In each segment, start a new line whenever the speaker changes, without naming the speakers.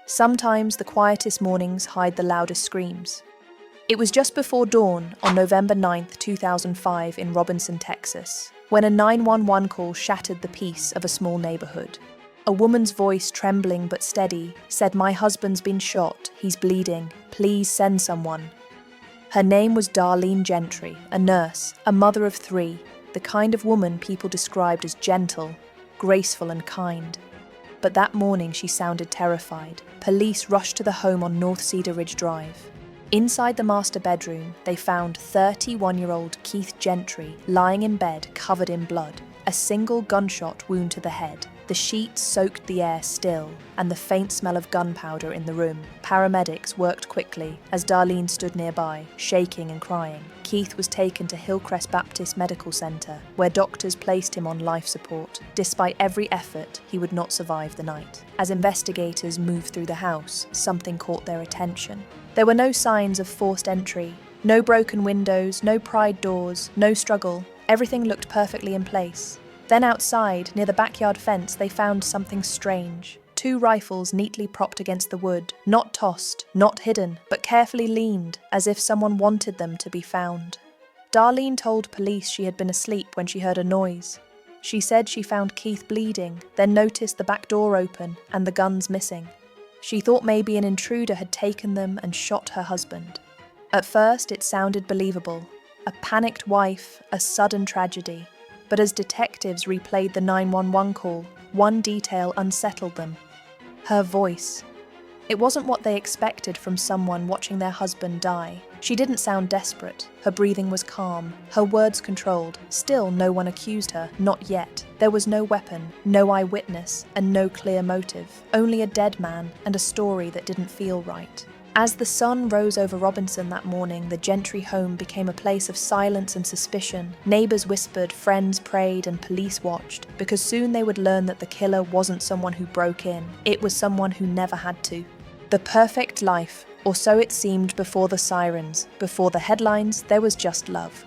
Sometimes the quietest mornings hide the loudest screams. It was just before dawn on November 9th, 2005 in Robinson, Texas, when a 911 call shattered the peace of a small neighborhood. A woman's voice, trembling but steady, said, "My husband's been shot. He's bleeding. Please send someone." Her name was Darlene Gentry, a nurse, a mother of 3, the kind of woman people described as gentle, graceful and kind. But that morning she sounded terrified. Police rushed to the home on North Cedar Ridge Drive. Inside the master bedroom, they found 31-year-old Keith Gentry lying in bed covered in blood, a single gunshot wound to the head. The sheets soaked the air still, and the faint smell of gunpowder in the room. Paramedics worked quickly as Darlene stood nearby, shaking and crying. Keith was taken to Hillcrest Baptist Medical Center, where doctors placed him on life support. Despite every effort, he would not survive the night. As investigators moved through the house, something caught their attention. There were no signs of forced entry, no broken windows, no pried doors, no struggle. Everything looked perfectly in place. Then outside, near the backyard fence, they found something strange. 2 rifles neatly propped against the wood, not tossed, not hidden, but carefully leaned, as if someone wanted them to be found. Darlene told police she had been asleep when she heard a noise. She said she found Keith bleeding, then noticed the back door open and the guns missing. She thought maybe an intruder had taken them and shot her husband. At first, it sounded believable. A panicked wife, a sudden tragedy. But as detectives replayed the 911 call, one detail unsettled them. Her voice. It wasn't what they expected from someone watching their husband die. She didn't sound desperate. Her breathing was calm, her words controlled. Still, no one accused her, not yet. There was no weapon, no eyewitness, and no clear motive. Only a dead man and a story that didn't feel right. As the sun rose over Robinson that morning, the Gentry home became a place of silence and suspicion. Neighbors whispered, friends prayed, and police watched, because soon they would learn that the killer wasn't someone who broke in. It was someone who never had to. The perfect life, or so it seemed before the sirens. Before the headlines, there was just love.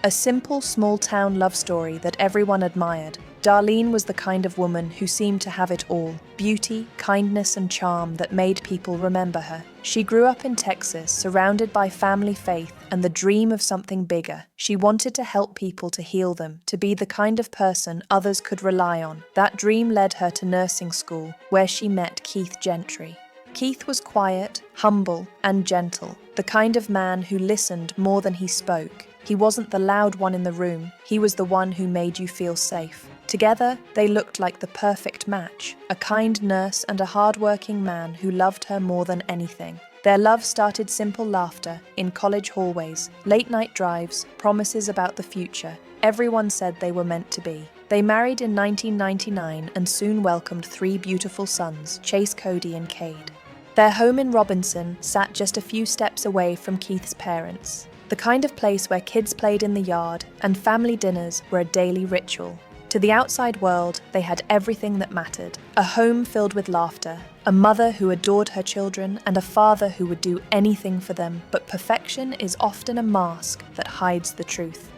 A simple, small-town love story that everyone admired. Darlene was the kind of woman who seemed to have it all: beauty, kindness, and charm that made people remember her. She grew up in Texas, surrounded by family faith and the dream of something bigger. She wanted to help people, to heal them, to be the kind of person others could rely on. That dream led her to nursing school, where she met Keith Gentry. Keith was quiet, humble, and gentle, the kind of man who listened more than he spoke. He wasn't the loud one in the room, he was the one who made you feel safe. Together, they looked like the perfect match, a kind nurse and a hard-working man who loved her more than anything. Their love started simple laughter in college hallways, late-night drives, promises about the future. Everyone said they were meant to be. They married in 1999 and soon welcomed 3 beautiful sons, Chase, Cody, and Cade. Their home in Robinson sat just a few steps away from Keith's parents, the kind of place where kids played in the yard and family dinners were a daily ritual. To the outside world, they had everything that mattered: a home filled with laughter, a mother who adored her children, and a father who would do anything for them. But perfection is often a mask that hides the truth.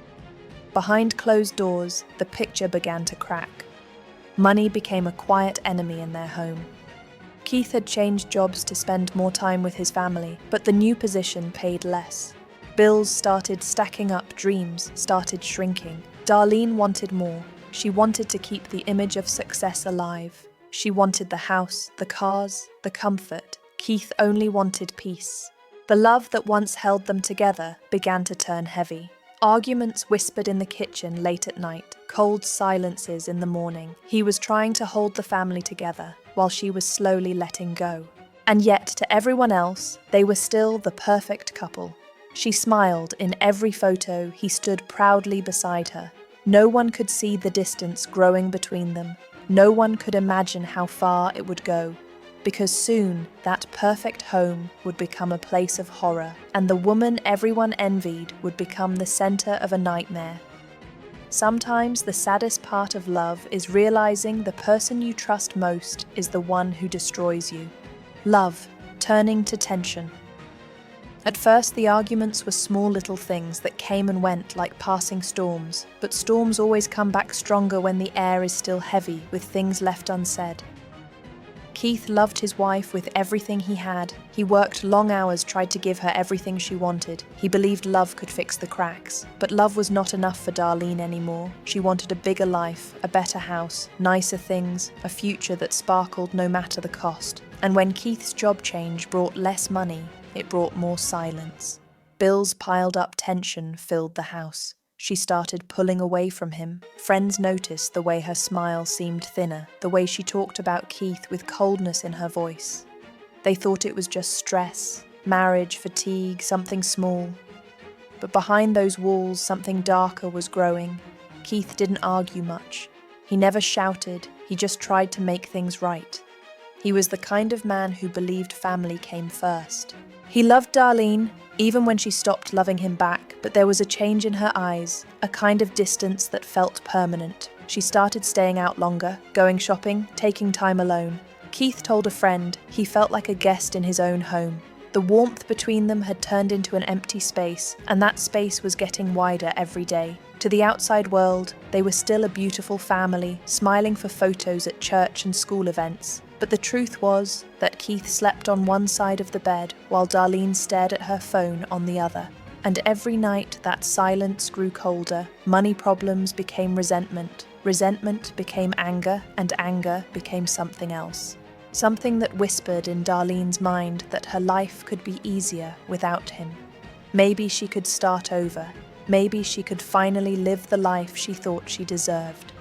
Behind closed doors, the picture began to crack. Money became a quiet enemy in their home. Keith had changed jobs to spend more time with his family, but the new position paid less. Bills started stacking up, dreams started shrinking. Darlene wanted more. She wanted to keep the image of success alive. She wanted the house, the cars, the comfort. Keith only wanted peace. The love that once held them together began to turn heavy. Arguments whispered in the kitchen late at night, cold silences in the morning. He was trying to hold the family together, while she was slowly letting go. And yet, to everyone else, they were still the perfect couple. She smiled in every photo. He stood proudly beside her. No one could see the distance growing between them. No one could imagine how far it would go, because soon that perfect home would become a place of horror, and the woman everyone envied would become the center of a nightmare. Sometimes the saddest part of love is realizing the person you trust most is the one who destroys you. Love turning to tension. At first, the arguments were small little things that came and went like passing storms, but storms always come back stronger when the air is still heavy with things left unsaid. Keith loved his wife with everything he had. He worked long hours, tried to give her everything she wanted. He believed love could fix the cracks. But love was not enough for Darlene anymore. She wanted a bigger life, a better house, nicer things, a future that sparkled no matter the cost. And when Keith's job change brought less money, it brought more silence. Bills piled up, tension filled the house. She started pulling away from him. Friends noticed the way her smile seemed thinner, the way she talked about Keith with coldness in her voice. They thought it was just stress, marriage, fatigue, something small. But behind those walls, something darker was growing. Keith didn't argue much. He never shouted, he just tried to make things right. He was the kind of man who believed family came first. He loved Darlene, even when she stopped loving him back, but there was a change in her eyes, a kind of distance that felt permanent. She started staying out longer, going shopping, taking time alone. Keith told a friend he felt like a guest in his own home. The warmth between them had turned into an empty space, and that space was getting wider every day. To the outside world, they were still a beautiful family, smiling for photos at church and school events. But the truth was that Keith slept on one side of the bed while Darlene stared at her phone on the other. And every night that silence grew colder. Money problems became resentment. Resentment became anger, and anger became something else. Something that whispered in Darlene's mind that her life could be easier without him. Maybe she could start over. Maybe she could finally live the life she thought she deserved.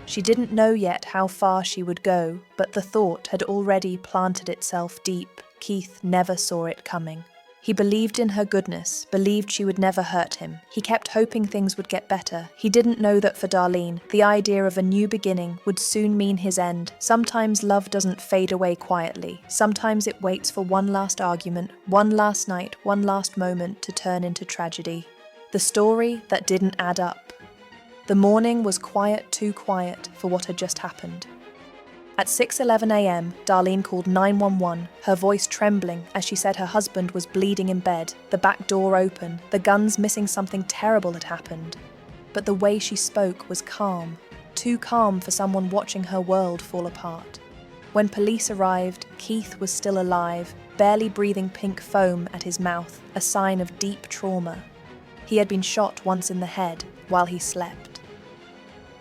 She didn't know yet how far she would go, but the thought had already planted itself deep. Keith never saw it coming. He believed in her goodness, believed she would never hurt him. He kept hoping things would get better. He didn't know that for Darlene, the idea of a new beginning would soon mean his end. Sometimes love doesn't fade away quietly. Sometimes it waits for one last argument, one last night, one last moment to turn into tragedy. The story that didn't add up. The morning was quiet, too quiet for what had just happened. At 6:11 a.m., Darlene called 911, her voice trembling as she said her husband was bleeding in bed, the back door open, the guns missing, something terrible had happened. But the way she spoke was calm, too calm for someone watching her world fall apart. When police arrived, Keith was still alive, barely breathing pink foam at his mouth, a sign of deep trauma. He had been shot once in the head while he slept.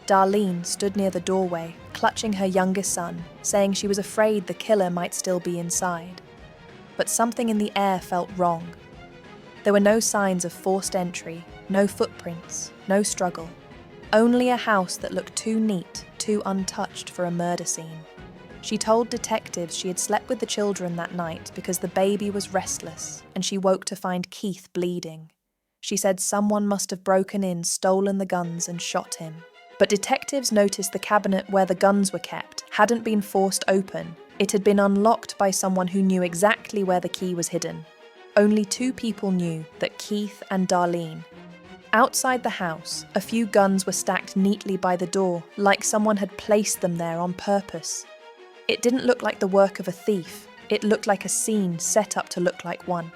Darlene stood near the doorway, clutching her youngest son, saying she was afraid the killer might still be inside. But something in the air felt wrong. There were no signs of forced entry, no footprints, no struggle. Only a house that looked too neat, too untouched for a murder scene. She told detectives she had slept with the children that night because the baby was restless, and she woke to find Keith bleeding. She said someone must have broken in, stolen the guns, and shot him. But detectives noticed the cabinet where the guns were kept hadn't been forced open. It had been unlocked by someone who knew exactly where the key was hidden. Only two people knew that: Keith and Darlene. Outside the house, a few guns were stacked neatly by the door, like someone had placed them there on purpose. It didn't look like the work of a thief. It looked like a scene set up to look like one.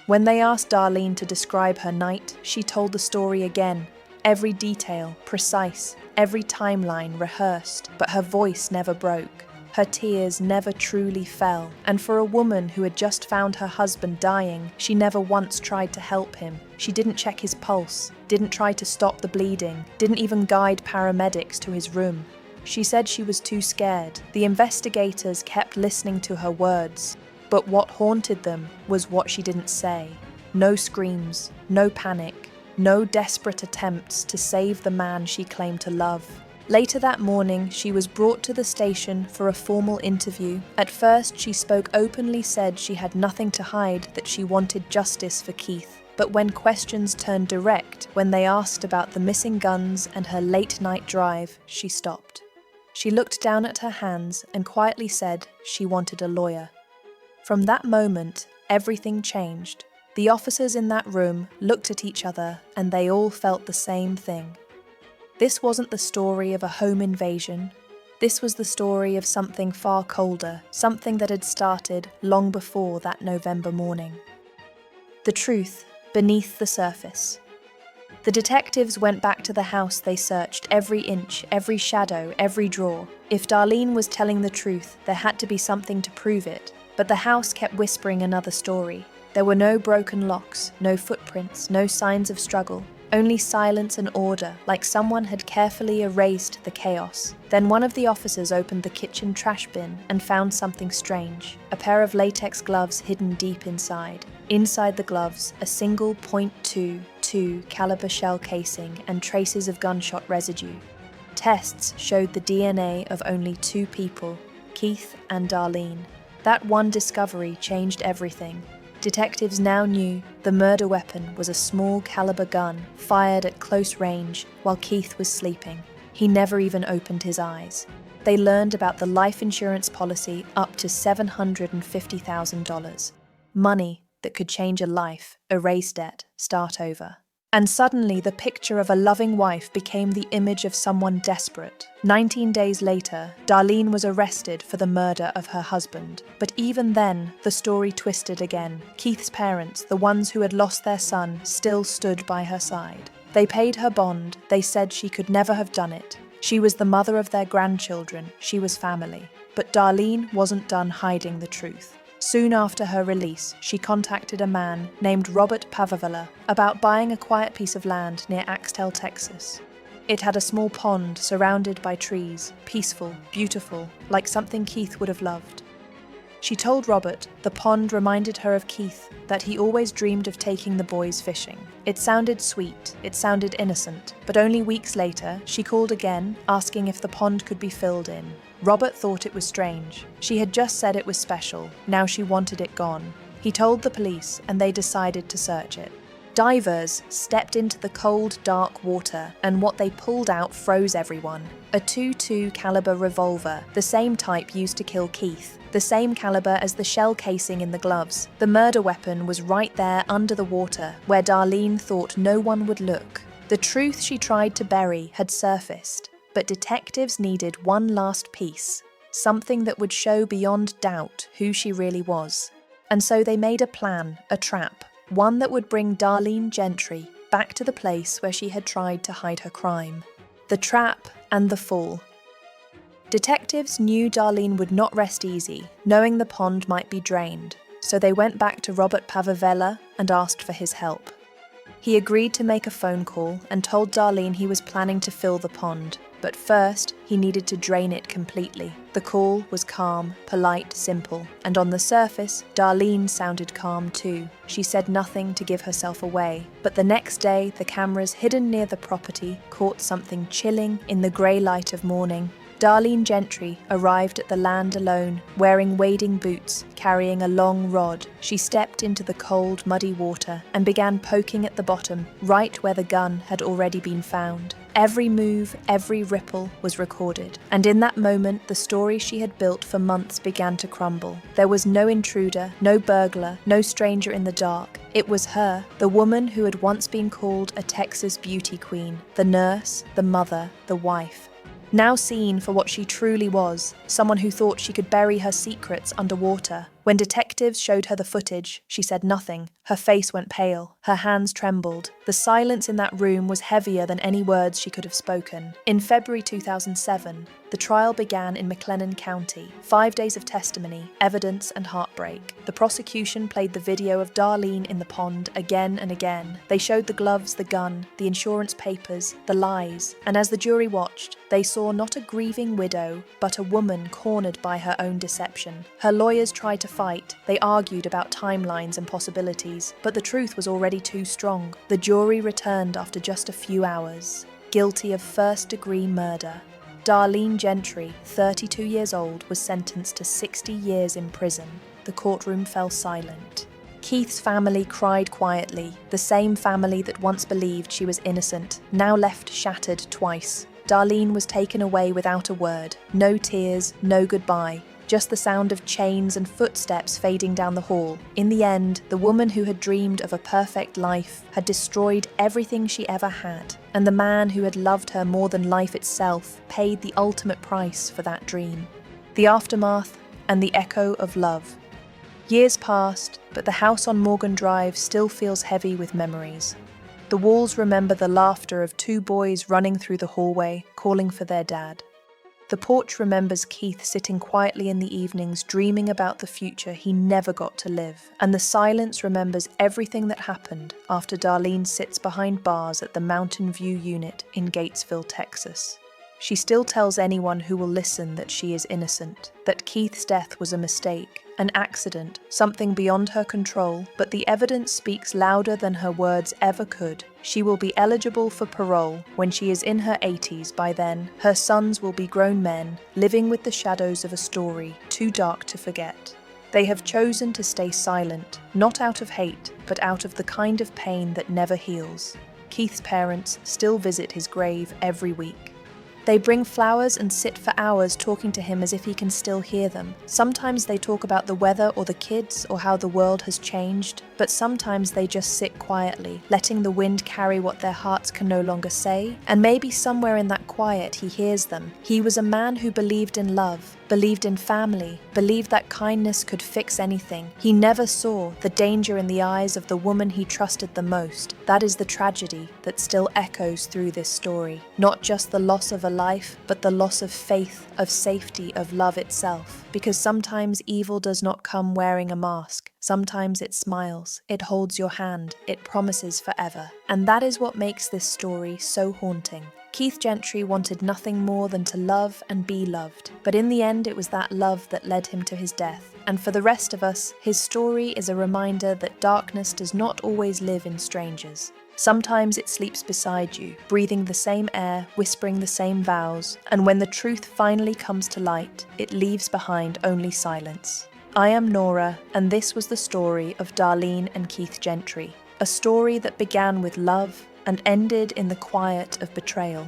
When they asked Darlene to describe her night, she told the story again. Every detail, precise, every timeline rehearsed, but her voice never broke. Her tears never truly fell, and for a woman who had just found her husband dying, she never once tried to help him. She didn't check his pulse, didn't try to stop the bleeding, didn't even guide paramedics to his room. She said she was too scared. The investigators kept listening to her words, but what haunted them was what she didn't say. No screams, no panic. No desperate attempts to save the man she claimed to love. Later that morning, she was brought to the station for a formal interview. At first, she spoke openly, said she had nothing to hide, that she wanted justice for Keith. But when questions turned direct, when they asked about the missing guns and her late-night drive, she stopped. She looked down at her hands and quietly said she wanted a lawyer. From that moment, everything changed. The officers in that room looked at each other and they all felt the same thing. This wasn't the story of a home invasion. This was the story of something far colder, something that had started long before that November morning. The truth beneath the surface. The detectives went back to the house. They searched every inch, every shadow, every drawer. If Darlene was telling the truth, there had to be something to prove it. But the house kept whispering another story. There were no broken locks, no footprints, no signs of struggle. Only silence and order, like someone had carefully erased the chaos. Then one of the officers opened the kitchen trash bin and found something strange. A pair of latex gloves hidden deep inside. Inside the gloves, a single .22 caliber shell casing and traces of gunshot residue. Tests showed the DNA of only 2 people, Keith and Darlene. That one discovery changed everything. Detectives now knew the murder weapon was a small caliber gun fired at close range while Keith was sleeping. He never even opened his eyes. They learned about the life insurance policy up to $750,000. Money that could change a life, erase debt, start over. And suddenly the picture of a loving wife became the image of someone desperate. 19 days later, Darlene was arrested for the murder of her husband. But even then, the story twisted again. Keith's parents, the ones who had lost their son, still stood by her side. They paid her bond. They said she could never have done it. She was the mother of their grandchildren. She was family. But Darlene wasn't done hiding the truth. Soon after her release, she contacted a man named Robert Pavavella about buying a quiet piece of land near Axtell, Texas. It had a small pond surrounded by trees, peaceful, beautiful, like something Keith would have loved. She told Robert the pond reminded her of Keith, that he always dreamed of taking the boys fishing. It sounded sweet, it sounded innocent, but only weeks later, she called again, asking if the pond could be filled in. Robert thought it was strange. She had just said it was special, now she wanted it gone. He told the police, and they decided to search it. Divers stepped into the cold, dark water, and what they pulled out froze everyone. A .22 caliber revolver, the same type used to kill Keith, the same caliber as the shell casing in the gloves. The murder weapon was right there under the water, where Darlene thought no one would look. The truth she tried to bury had surfaced, but detectives needed one last piece, something that would show beyond doubt who she really was. And so they made a plan, a trap, one that would bring Darlene Gentry back to the place where she had tried to hide her crime. The trap and the fall. Detectives knew Darlene would not rest easy, knowing the pond might be drained, so they went back to Robert Pavavella and asked for his help. He agreed to make a phone call and told Darlene he was planning to fill the pond, but first he needed to drain it completely. The call was calm, polite, simple, and on the surface, Darlene sounded calm too. She said nothing to give herself away, but the next day the cameras hidden near the property caught something chilling in the grey light of morning. Darlene Gentry arrived at the land alone, wearing wading boots, carrying a long rod. She stepped into the cold, muddy water and began poking at the bottom, right where the gun had already been found. Every move, every ripple was recorded, and in that moment the story she had built for months began to crumble. There was no intruder, no burglar, no stranger in the dark. It was her, the woman who had once been called a Texas beauty queen, the nurse, the mother, the wife. Now seen for what she truly was, someone who thought she could bury her secrets underwater. When detectives showed her the footage, she said nothing. Her face went pale. Her hands trembled. The silence in that room was heavier than any words she could have spoken. In February 2007, the trial began in McLennan County. 5 days of testimony, evidence, and heartbreak. The prosecution played the video of Darlene in the pond again and again. They showed the gloves, the gun, the insurance papers, the lies. And as the jury watched, they saw not a grieving widow, but a woman cornered by her own deception. Her lawyers tried to fight. They argued about timelines and possibilities, but the truth was already too strong. The jury returned after just a few hours, guilty of first-degree murder. Darlene Gentry, 32 years old, was sentenced to 60 years in prison. The courtroom fell silent. Keith's family cried quietly, the same family that once believed she was innocent, now left shattered twice. Darlene was taken away without a word. No tears, no goodbye. Just the sound of chains and footsteps fading down the hall. In the end, the woman who had dreamed of a perfect life had destroyed everything she ever had, and the man who had loved her more than life itself paid the ultimate price for that dream. The aftermath and the echo of love. Years passed, but the house on Morgan Drive still feels heavy with memories. The walls remember the laughter of two boys running through the hallway, calling for their dad. The porch remembers Keith sitting quietly in the evenings, dreaming about the future he never got to live. And the silence remembers everything that happened after Darlene sits behind bars at the Mountain View unit in Gatesville, Texas. She still tells anyone who will listen that she is innocent, that Keith's death was a mistake, an accident, something beyond her control, but the evidence speaks louder than her words ever could. She will be eligible for parole when she is in her 80s. By then, her sons will be grown men, living with the shadows of a story too dark to forget. They have chosen to stay silent, not out of hate, but out of the kind of pain that never heals. Keith's parents still visit his grave every week. They bring flowers and sit for hours talking to him as if he can still hear them. Sometimes they talk about the weather or the kids or how the world has changed, but sometimes they just sit quietly, letting the wind carry what their hearts can no longer say. And maybe somewhere in that quiet he hears them. He was a man who believed in love, believed in family, believed that kindness could fix anything. He never saw the danger in the eyes of the woman he trusted the most. That is the tragedy that still echoes through this story. Not just the loss of a life, but the loss of faith, of safety, of love itself. Because sometimes evil does not come wearing a mask. Sometimes it smiles, it holds your hand, it promises forever. And that is what makes this story so haunting. Keith Gentry wanted nothing more than to love and be loved, but in the end it was that love that led him to his death. And for the rest of us, his story is a reminder that darkness does not always live in strangers. Sometimes it sleeps beside you, breathing the same air, whispering the same vows, and when the truth finally comes to light, it leaves behind only silence. I am Nora, and this was the story of Darlene and Keith Gentry, a story that began with love and ended in the quiet of betrayal.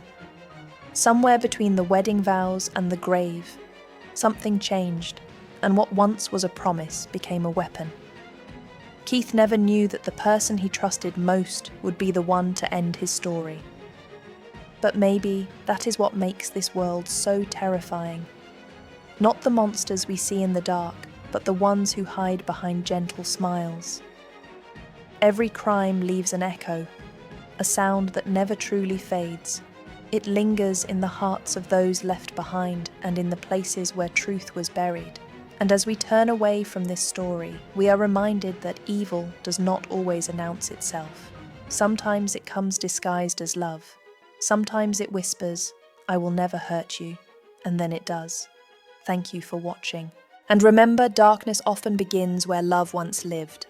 Somewhere between the wedding vows and the grave, something changed, and what once was a promise became a weapon. Keith never knew that the person he trusted most would be the one to end his story. But maybe that is what makes this world so terrifying. Not the monsters we see in the dark, but the ones who hide behind gentle smiles. Every crime leaves an echo, a sound that never truly fades. It lingers in the hearts of those left behind and in the places where truth was buried. And as we turn away from this story, we are reminded that evil does not always announce itself. Sometimes it comes disguised as love. Sometimes it whispers, "I will never hurt you," and then it does. Thank you for watching. And remember, darkness often begins where love once lived.